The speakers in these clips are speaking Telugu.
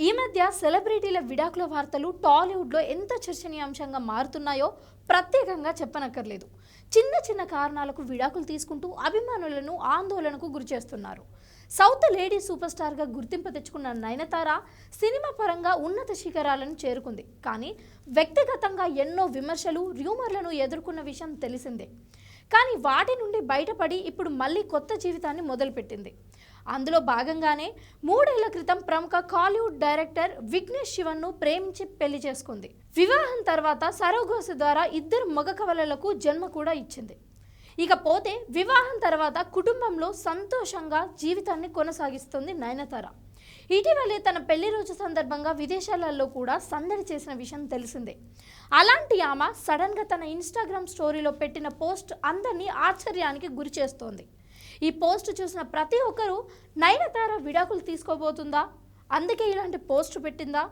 ఈ మధ్య సెలబ్రిటీల విడాకుల వార్తలు టాలీవుడ్లో ఎంత చర్చనీయాంశంగా మారుతున్నాయో ప్రత్యేకంగా చెప్పనక్కర్లేదు. చిన్న చిన్న కారణాలకు విడాకులు తీసుకుంటూ అభిమానులను ఆందోళనకు గురిచేస్తున్నారు. సౌత్ లేడీ సూపర్ స్టార్గా గుర్తింపు తెచ్చుకున్న నయనతార సినిమా పరంగా ఉన్నత శిఖరాలను చేరుకుంది. కానీ వ్యక్తిగతంగా ఎన్నో విమర్శలు, రూమర్లను ఎదుర్కొన్న విషయం తెలిసిందే. కానీ వాటి నుండి బయటపడి ఇప్పుడు మళ్ళీ కొత్త జీవితాన్ని మొదలుపెట్టింది. అందులో భాగంగానే 3 ఏళ్ల క్రితం ప్రముఖ కాలీవుడ్ డైరెక్టర్ విఘ్నేష్ శివన్ను ప్రేమించి పెళ్లి చేసుకుంది. వివాహం తర్వాత సరోగసి ద్వారా 2 మగ కవలలకు జన్మ కూడా ఇచ్చింది. ఇకపోతే వివాహం తర్వాత కుటుంబంలో సంతోషంగా జీవితాన్ని కొనసాగిస్తుంది నయనతార. ఇటీవలే తన పెళ్లి రోజు సందర్భంగా విదేశాలలో కూడా సందడి చేసిన విషయం తెలిసిందే. అలాంటి ఆమె సడన్గా తన ఇన్స్టాగ్రామ్ స్టోరీలో పెట్టిన పోస్ట్ అందరినీ ఆశ్చర్యానికి గురి చేస్తోంది. ఈ పోస్ట్ చూసిన ప్రతి ఒక్కరూ నయనతార విడాకులు తీసుకోబోతుందా, అందుకే ఇలాంటి పోస్ట్ పెట్టిందా,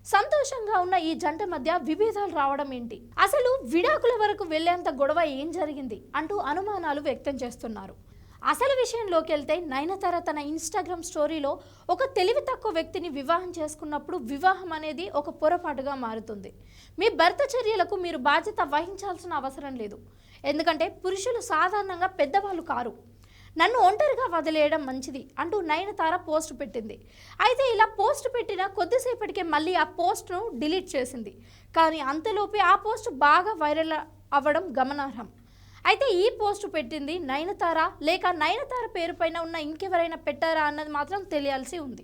సంతోషంగా ఉన్న ఈ జంట మధ్య విభేదాలు రావడం ఏంటి, అసలు విడాకుల వరకు వెళ్లేంత గొడవ ఏం జరిగింది అంటూ అనుమానాలు వ్యక్తం చేస్తున్నారు. అసలు విషయంలోకి వెళ్తే నయనతార తన ఇన్స్టాగ్రామ్ స్టోరీలో ఒక తెలివి తక్కువ వ్యక్తిని వివాహం చేసుకున్నప్పుడు వివాహం అనేది ఒక పొరపాటుగా మారుతుంది. మీ భర్త చర్యలకు మీరు బాధ్యత వహించాల్సిన అవసరం లేదు. ఎందుకంటే పురుషులు సాధారణంగా పెద్దవాళ్ళు కారు. నన్ను ఒంటరిగా వదిలేయడం మంచిది అంటూ నయనతార పోస్ట్ పెట్టింది. అయితే ఇలా పోస్ట్ పెట్టిన కొద్దిసేపటికే మళ్ళీ ఆ పోస్ట్ను డిలీట్ చేసింది. కానీ అంతలోపే ఆ పోస్ట్ బాగా వైరల్ అవ్వడం గమనార్హం. అయితే ఈ పోస్ట్ పెట్టింది నయనతార లేక నయనతార పేరు పైన ఉన్న ఇంకెవరైనా పెట్టారా అన్నది మాత్రం తెలియాల్సి ఉంది.